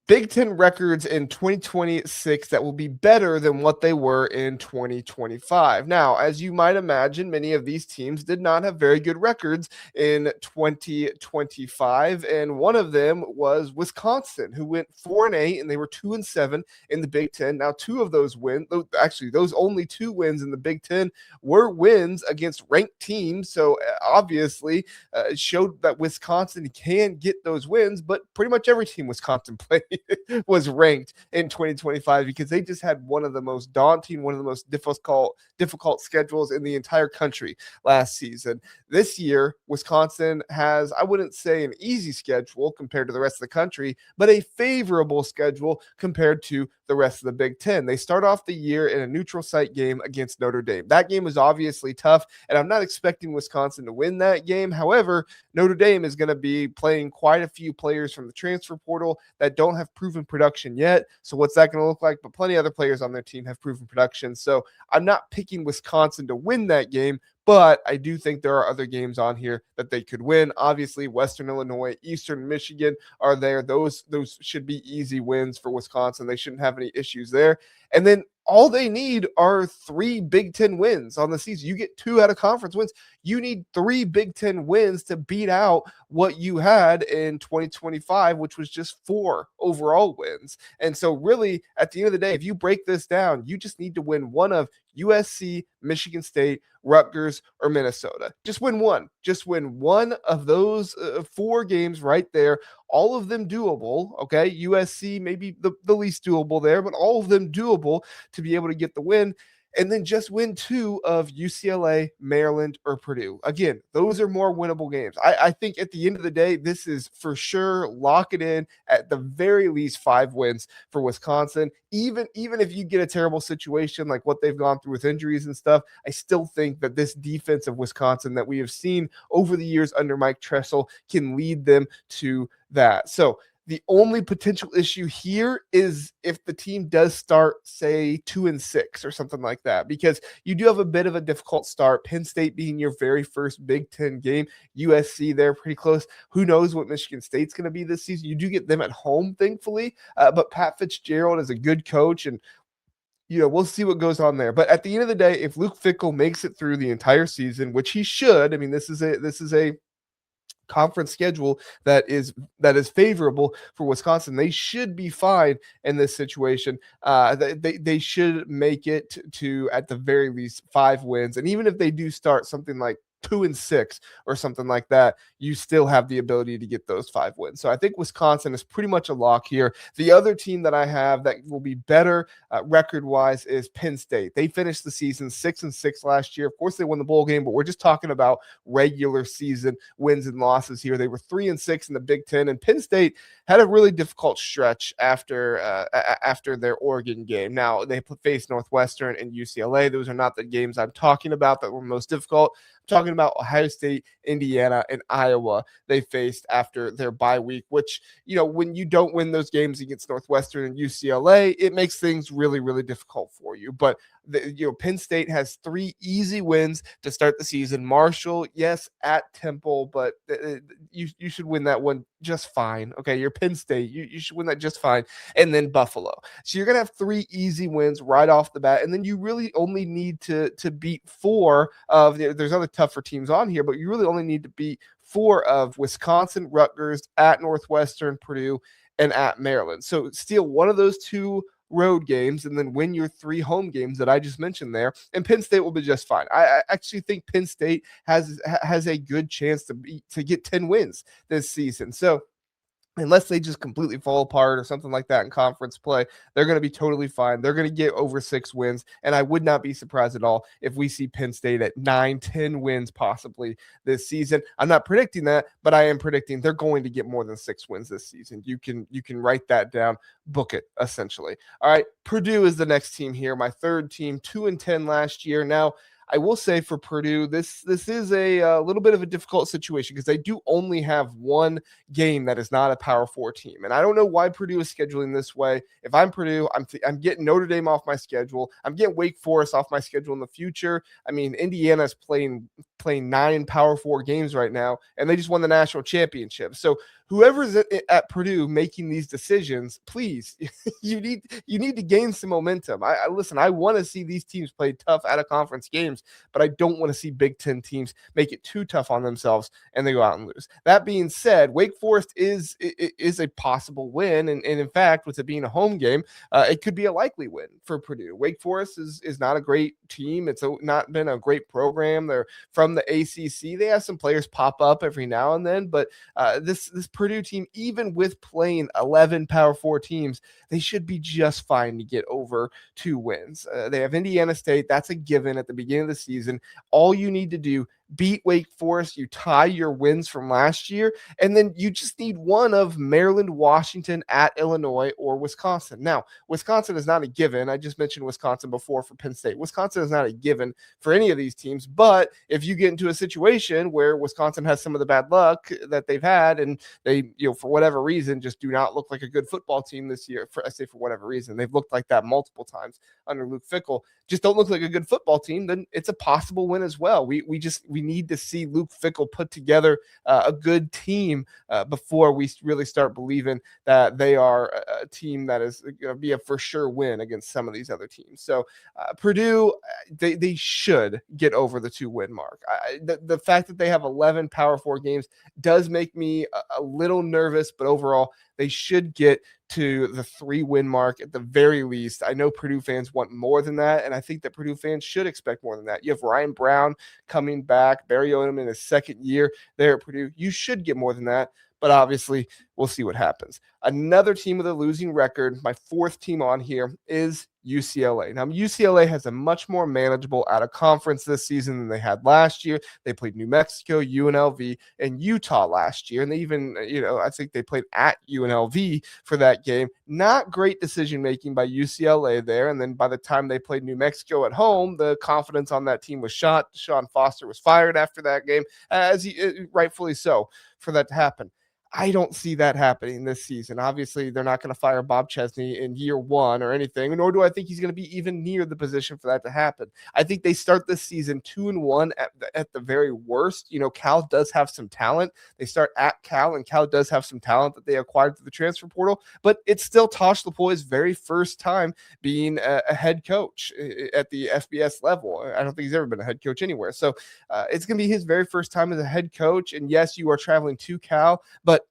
Big Ten records in 2026 that will be better than what they were in 2025. Now, as you might imagine, many of these teams did not have very good records in 2025, and one of them was Wisconsin, who went 4-8, and they were 2-7 in the Big Ten. Now, two of those wins, actually, those only two wins in the Big Ten were wins against ranked teams. So obviously, it showed that Wisconsin can get those wins, but pretty much every team Wisconsin played was ranked in 2025 because they just had one of the most daunting, one of the most difficult schedules in the entire country last season. This year, Wisconsin has, I wouldn't say an easy schedule compared to the rest of the country, but a favorable schedule compared to the rest of the Big Ten. They start off the year in a neutral site game against Notre Dame. That game is obviously tough, and I'm not expecting Wisconsin to win that game. However, Notre Dame is going to be playing quite a few players from the transfer portal that don't have proven production yet. So what's that going to look like? But plenty of other players on their team have proven production. So I'm not picking Wisconsin to win that game, but I do think there are other games on here that they could win. Obviously, Western Illinois, Eastern Michigan are there. Those should be easy wins for Wisconsin. They shouldn't have any issues there. And then all they need are 3 Big Ten wins on the season. You get 2 out of conference wins. You need 3 Big Ten wins to beat out what you had in 2025, which was just 4 overall wins. And so really, at the end of the day, if you break this down, you just need to win one of USC, Michigan State, Rutgers, or Minnesota. Just win one. Just win one of those 4 games right there. All of them doable, okay? USC maybe the least doable there, but all of them doable to be able to get the win. And then just win 2 of UCLA, Maryland, or Purdue. Again, those are more winnable games. I think at the end of the day, this is for sure lock it in at the very least 5 wins for Wisconsin. Even if you get a terrible situation like what they've gone through with injuries and stuff, I still think that this defense of Wisconsin that we have seen over the years under Mike Tressel can lead them to that. So the only potential issue here is if the team does start, say, 2-6 or something like that, because you do have a bit of a difficult start. Penn State being your very first Big Ten game, USC there pretty close. Who knows what Michigan State's going to be this season? You do get them at home, thankfully, but Pat Fitzgerald is a good coach, and we'll see what goes on there. But at the end of the day, if Luke Fickell makes it through the entire season, which he should, I mean, this is a conference schedule that is favorable for Wisconsin. They should be fine in this situation. They should make it to at the very least 5 wins. And even if they do start something like 2-6 or something like that, you still have the ability to get those 5 wins. So I think Wisconsin is pretty much a lock here. The other team that I have that will be better record-wise is Penn State. They finished the season 6-6 last year. Of course, they won the bowl game, but we're just talking about regular season wins and losses here. They were 3-6 in the Big Ten, and Penn State had a really difficult stretch after their Oregon game. Now, they faced Northwestern and UCLA. Those are not the games I'm talking about that were most difficult. I'm talking about Ohio State, Indiana, and Iowa they faced after their bye week, which, when you don't win those games against Northwestern and UCLA, it makes things really, really difficult for you. But Penn State has 3 easy wins to start the season. Marshall, yes, at Temple, but you should win that one just fine. Okay, you're Penn State. You should win that just fine. And then Buffalo. So you're going to have 3 easy wins right off the bat. And then you really only need to beat 4 of there's other tougher teams on here, but you really only need to beat 4 of Wisconsin, Rutgers, at Northwestern, Purdue, and at Maryland. So steal one of those 2 road games and then win your 3 home games that I just mentioned there, and Penn State will be just fine. I actually think Penn State has a good chance to get 10 wins this season. So unless they just completely fall apart or something like that in conference play, they're going to be totally fine. They're going to get over 6 wins, and I would not be surprised at all if we see Penn State at 9-10 wins possibly this season. I'm not predicting that, but I am predicting they're going to get more than 6 wins this season. You can write that down, book it, essentially. All right, Purdue is the next team here, my third team, 2-10 last year. Now, I will say for Purdue, this is a little bit of a difficult situation because they do only have one game that is not a Power 4 team. And I don't know why Purdue is scheduling this way. If I'm Purdue, I'm getting Notre Dame off my schedule. I'm getting Wake Forest off my schedule in the future. I mean, Indiana's playing 9 Power 4 games right now, and they just won the national championship. So whoever's at Purdue making these decisions, please, you need to gain some momentum. I listen, I want to see these teams play tough out of conference games, but I don't want to see Big Ten teams make it too tough on themselves and they go out and lose. That being said, Wake Forest is a possible win, and in fact, with it being a home game, it could be a likely win for Purdue. Wake Forest is not a great team. It's not been a great program. They're from the ACC. They have some players pop up every now and then, but this Purdue team, even with playing 11 Power 4 teams, they should be just fine to get over 2 wins. They have Indiana State. That's a given at the beginning of the season. All you need to do, beat Wake Forest, you tie your wins from last year, and then you just need one of Maryland, Washington, at Illinois, or Wisconsin. Now, Wisconsin is not a given. I just mentioned Wisconsin before for Penn State. Wisconsin is not a given for any of these teams, but if you get into a situation where Wisconsin has some of the bad luck that they've had, and they, for whatever reason, just do not look like a good football team this year, I say for whatever reason, they've looked like that multiple times under Luke Fickell, just don't look like a good football team, then it's a possible win as well. We need to see Luke Fickell put together a good team before we really start believing that they are a team that is going to be a for sure win against some of these other teams. So Purdue, they should get over the 2-win mark. The fact that they have 11 Power 4 games does make me a little nervous, but overall, they should get to the 3-win mark at the very least. I know Purdue fans want more than that, and I think that Purdue fans should expect more than that. You have Ryan Brown coming back, Barry Odom in his second year there at Purdue. You should get more than that, but obviously we'll see what happens. Another team with a losing record, my 4th team on here, is UCLA. Now, UCLA has a much more manageable out of conference this season than they had last year. They played New Mexico, UNLV, and Utah last year. And they even, I think they played at UNLV for that game. Not great decision-making by UCLA there. And then by the time they played New Mexico at home, the confidence on that team was shot. Sean Foster was fired after that game, rightfully so, for that to happen. I don't see that happening this season. Obviously, they're not going to fire Bob Chesney in year 1 or anything, nor do I think he's going to be even near the position for that to happen. I think they start this season 2-1 at the very worst. Cal does have some talent. They start at Cal, and Cal does have some talent that they acquired through the transfer portal, but it's still Tosh Lapoi's very first time being a head coach at the FBS level. I don't think he's ever been a head coach anywhere. So it's going to be his very first time as a head coach. And yes, you are traveling to Cal, but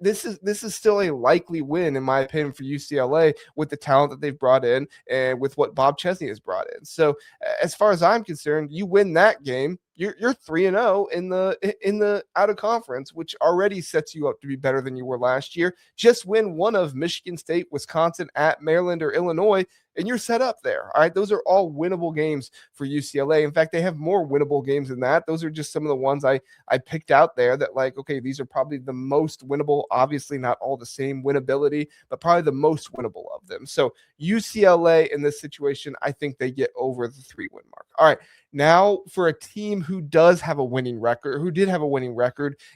this is still a likely win, in my opinion, for UCLA with the talent that they've brought in and with what Bob Chesney has brought in. So as far as I'm concerned, you win that game, you're 3-0 in the out of conference, which already sets you up to be better than you were last year. Just win one of Michigan State, Wisconsin, at Maryland, or Illinois, and you're set up there. All right, those are all winnable games for UCLA. In fact, they have more winnable games than that. Those are just some of the ones I picked out there that, like, okay, these are probably the most winnable. Obviously, not all the same winnability, but probably the most winnable of them. So UCLA in this situation, I think they get over the 3-win mark. All right. Now, for a team who did have a winning record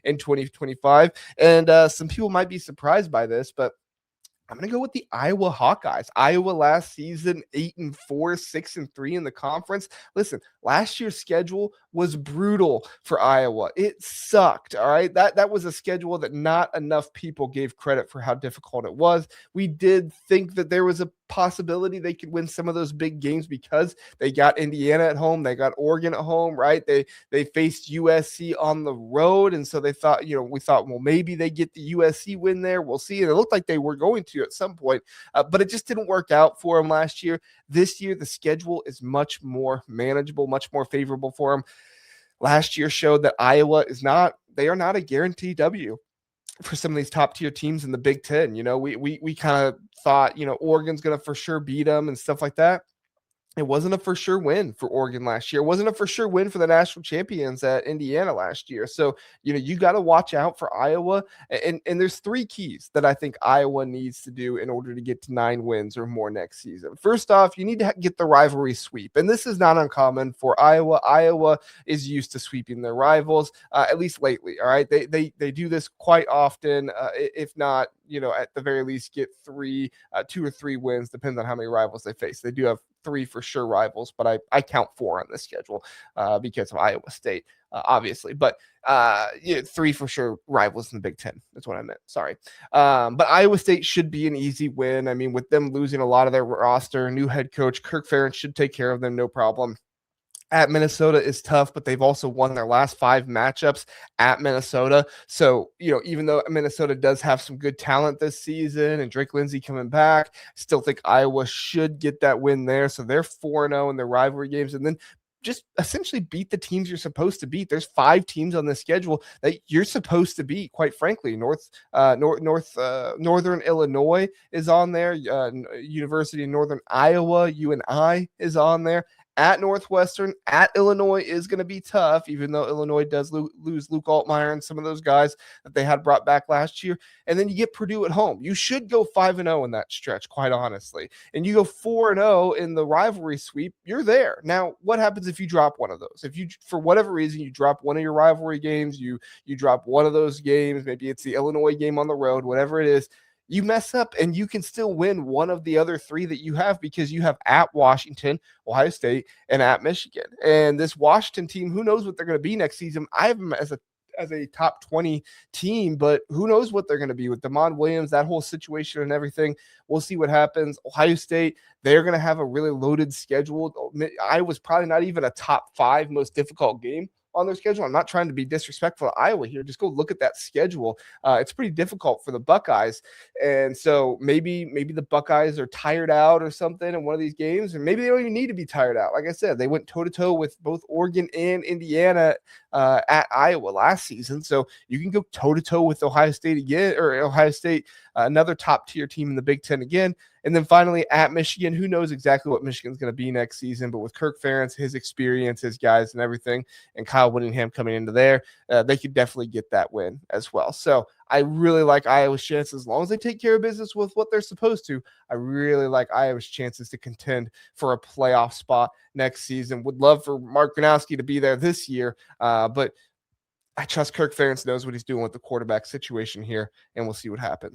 in 2025, and some people might be surprised by this, but I'm going to go with the Iowa Hawkeyes. Iowa last season, 8-4, 6-3 in the conference. Listen, last year's schedule was brutal for Iowa. It sucked, all right? That was a schedule that not enough people gave credit for how difficult it was. We did think that there was a possibility they could win some of those big games because they got Indiana at home, they got Oregon at home, right? They faced USC on the road, and so we thought, well, maybe they get the USC win there. We'll see. And it looked like they were going to at some point, but it just didn't work out for them last year. This year, the schedule is much more manageable, much more favorable for them. Last year showed that Iowa they are not a guaranteed W for some of these top tier teams in the Big Ten. We kind of thought, Oregon's going to for sure beat them and stuff like that. It wasn't a for sure win for Oregon last year. It wasn't a for sure win for the national champions at Indiana last year. So, you got to watch out for Iowa. And there's 3 keys that I think Iowa needs to do in order to get to 9 wins or more next season. First off, you need to get the rivalry sweep. And this is not uncommon for Iowa. Iowa is used to sweeping their rivals, at least lately. All right. They do this quite often. If not, at the very least get 2 or 3 wins, depends on how many rivals they face. They do have three for sure rivals, but I count four on this schedule because of Iowa State, obviously. But yeah, three for sure rivals in the Big Ten. That's what I meant. Sorry. But Iowa State should be an easy win. I mean, with them losing a lot of their roster, new head coach Kirk Ferentz should take care of them, no problem. At Minnesota is tough, but they've also won their last 5 matchups at Minnesota. So, even though Minnesota does have some good talent this season and Drake Lindsey coming back, still think Iowa should get that win there. So they're 4-0 in their rivalry games. And then just essentially beat the teams you're supposed to beat. There's 5 teams on the schedule that you're supposed to beat, quite frankly. Northern Illinois is on there. University of Northern Iowa, UNI is on there. At Northwestern, at Illinois is going to be tough, even though Illinois does lose Luke Altmaier and some of those guys that they had brought back last year. And then you get Purdue at home. You should go 5-0 in that stretch, quite honestly. And you go 4-0 in the rivalry sweep, you're there. Now, what happens if you drop one of those? If you, for whatever reason, you drop one of your rivalry games, you drop one of those games, maybe it's the Illinois game on the road, whatever it is, you mess up and you can still win one of the other 3 that you have, because you have at Washington, Ohio State, and at Michigan. And this Washington team, who knows what they're going to be next season? I have them as a top 20 team, but who knows what they're going to be with Damon Williams, that whole situation and everything. We'll see what happens. Ohio State, they're going to have a really loaded schedule. Iowa's probably not even a top 5 most difficult game on their schedule. I'm not trying to be disrespectful to Iowa here. Just go look at that schedule. It's pretty difficult for the Buckeyes. And so maybe the Buckeyes are tired out or something in one of these games, and maybe they don't even need to be tired out. Like I said, they went toe-to-toe with both Oregon and Indiana at Iowa last season. So you can go toe-to-toe with Ohio State again, or Ohio State, another top-tier team in the Big Ten again. And then finally at Michigan, who knows exactly what Michigan's going to be next season, but with Kirk Ferentz, his experience, his guys and everything, and Kyle Whittingham coming into there, they could definitely get that win as well. So I really like Iowa's chances. As long as they take care of business with what they're supposed to, I really like Iowa's chances to contend for a playoff spot next season. Would love for Mark Gronowski to be there this year, but I trust Kirk Ferentz knows what he's doing with the quarterback situation here, and we'll see what happens.